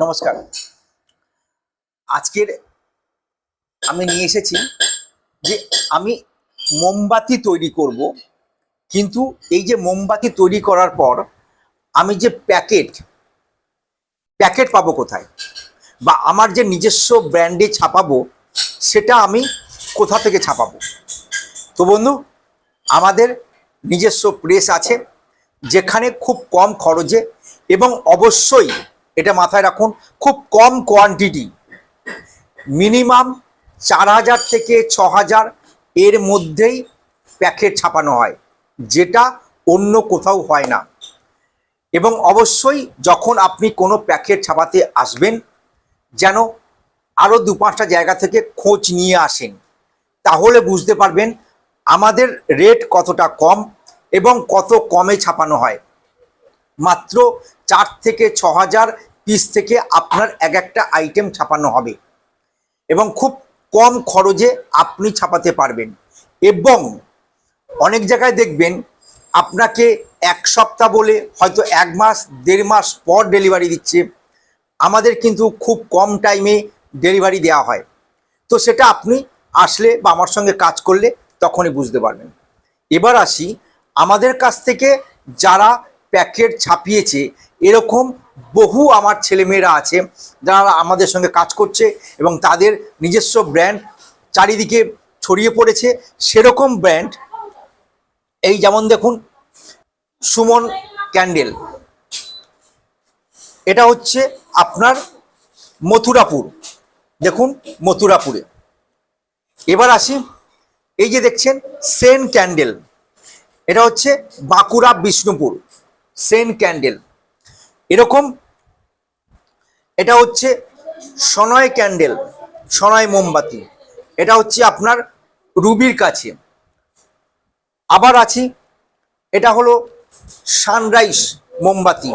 নমস্কার। আজকের আমি নিয়ে এসেছি যে আমি মোমবাতি তৈরি করব, কিন্তু এই যে মোমবাতি তৈরি করার পর আমি যে প্যাকেট পাবো কোথায়, বা আমার যে নিজস্ব ব্র্যান্ডে ছাপাবো সেটা আমি কোথা থেকে ছাপাবো। তো বন্ধু, আমাদের নিজস্ব প্রেস আছে, যেখানে খুব কম খরচে এবং অবশ্যই এটা মাথায় রাখুন, খুব কম কোয়ান্টিটি, মিনিমাম 4000 থেকে 6000 এর মধ্যেই প্যাকেট ছাপানো হয়, যেটা অন্য কোথাও হয় না। এবং অবশ্যই যখন আপনি কোনো প্যাকেট ছাপাতে আসবেন, যেন আরও 2-5টা জায়গা থেকে খোঁজ নিয়ে আসেন, তাহলে বুঝতে পারবেন আমাদের রেট কতটা কম এবং কত কমে ছাপানো হয়। মাত্র 4 থেকে 6000 পিস থেকে আপনার এক একটা আইটেম ছাপানো হবে এবং খুব কম খরচে আপনি ছাপাতে পারবেন। এবং অনেক জায়গায় দেখবেন আপনাকে 1 সপ্তাহ বলে হয়তো 1 মাস 1.5 মাস পর ডেলিভারি দিচ্ছে, আমাদের কিন্তু খুব কম টাইমে ডেলিভারি দেওয়া হয়। তো সেটা আপনি আসলে বা আমার সঙ্গে কাজ করলে তখনই বুঝতে পারবেন। এবার আসি, আমাদের কাছ থেকে যারা প্যাকেট ছাপিয়েছে এরকম বহু আমার ছেলেমেয়েরা আছে যারা আমাদের সঙ্গে কাজ করছে এবং তাদের নিজস্ব ব্র্যান্ড চারিদিকে ছড়িয়ে পড়েছে। সেরকম ব্র্যান্ড এই যেমন দেখুন, সুমন ক্যান্ডেল, এটা হচ্ছে আপনার মথুরাপুর, দেখুন মথুরাপুরে। এবার আসি, এই যে দেখছেন সেন ক্যান্ডেল, এটা হচ্ছে বাঁকুড়া বিষ্ণুপুর সেন ক্যান্ডেল। এরকম এটা হচ্ছে সনয় ক্যান্ডেল, সনয় মোমবাতি, এটা হচ্ছে আপনার রুবির কাছে। আবার আছি, এটা হলো সানরাইজ মোমবাতি,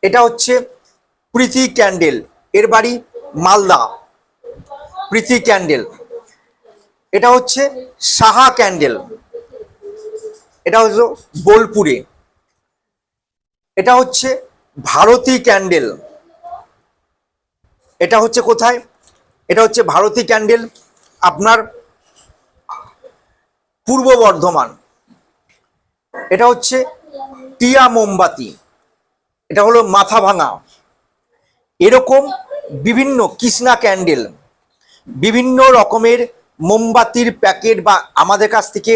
এটা হচ্ছে প্রীতি ক্যান্ডেল, এর বাড়ি মালদা। প্রীতি ক্যান্ডেল, এটা হচ্ছে সাহা ক্যান্ডেল, এটা হচ্ছে বোলপুরে। এটা হচ্ছে ভারতী ক্যান্ডেল, এটা হচ্ছে কোথায়, এটা হচ্ছে ভারতী ক্যান্ডেল আপনার পূর্ব বর্ধমান। এটা হচ্ছে টিয়া মোমবাতি, এটা হলো মাথা ভাঙা। এরকম বিভিন্ন কৃষ্ণা ক্যান্ডেল, বিভিন্ন রকমের মোমবাতির প্যাকেট বা আমাদের কাছ থেকে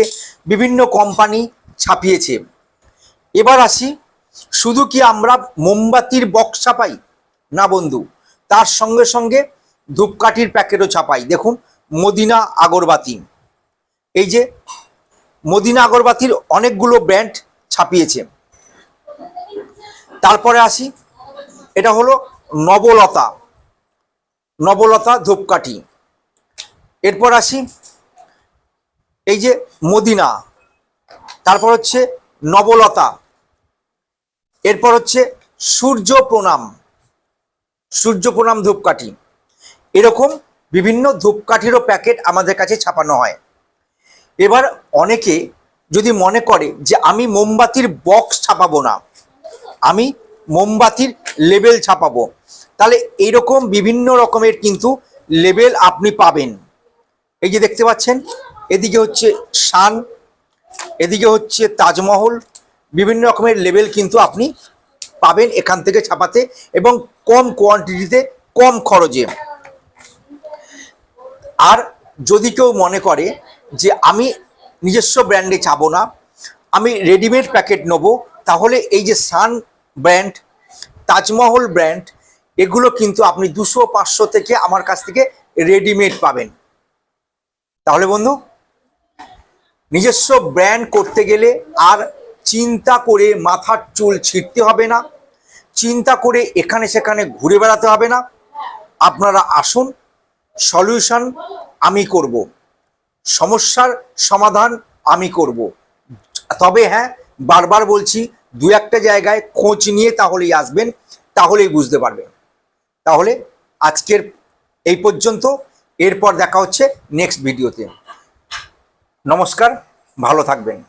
বিভিন্ন কোম্পানি ছাপিয়েছে। এবার আসি, শুধু কি আমরা মোমবাতির বক্স ছাপাই না বন্ধু, তার সঙ্গে সঙ্গে ধূপকাঠির প্যাকেটও ছাপাই। দেখুন মদিনা আগরবাতি, এই যে মদিনা আগরবাতির অনেকগুলো ব্র্যান্ড ছাপিয়েছে। তারপরে আসি, এটা হলো নবলতা, নবলতা ধূপকাঠি। এরপর আসি, এই যে মদিনা, তারপর হচ্ছে নবলতা, এরপর হচ্ছে সূর্য প্রণাম, সূর্য প্রণাম ধূপকাঠি। এরকম বিভিন্ন ধূপকাঠিরও প্যাকেট আমাদের কাছে ছাপানো হয়। এবার অনেকে যদি মনে করে যে আমি মোমবাতির বক্স ছাপাবো না, আমি মোমবাতির লেবেল ছাপাবো, তাহলে এইরকম বিভিন্ন রকমের কিন্তু লেবেল আপনি পাবেন। এই যে দেখতে পাচ্ছেন, এদিকে হচ্ছে শান, এদিকে হচ্ছে তাজমহল, বিভিন্ন রকমের লেবেল কিন্তু আপনি পাবেন এখান থেকে ছাপাতে এবং কম কোয়ান্টিটিতে, কম খরচে। আর যদি কেউ মনে করে যে আমি নিজস্ব ব্র্যান্ডে ছাপাবো না, আমি রেডিমেড প্যাকেট নেবো, তাহলে এই যে সান ব্র্যান্ড, তাজমহল ব্র্যান্ড, এগুলো কিন্তু আপনি 200-500 থেকে আমার কাছ থেকে রেডিমেড পাবেন। তাহলে বন্ধু, নিজস্ব ব্র্যান্ড করতে গেলে আর চিন্তা করে মাথার চুল ছিঁড়তে হবে না, চিন্তা করে এখানে সেখানে ঘুরে বেড়াতে হবে না। আপনারা আসুন, সলিউশন আমি করব, সমস্যার সমাধান আমি করব। তবে হ্যাঁ, বারবার বলছি, 2-1টা জায়গায় খোঁজ নিয়ে তাহলেই আসবেন, তাহলেই বুঝতে পারবেন। তাহলে আজকের এই পর্যন্ত, এরপর দেখা হচ্ছে নেক্সট ভিডিওতে। নমস্কার, ভালো থাকবেন।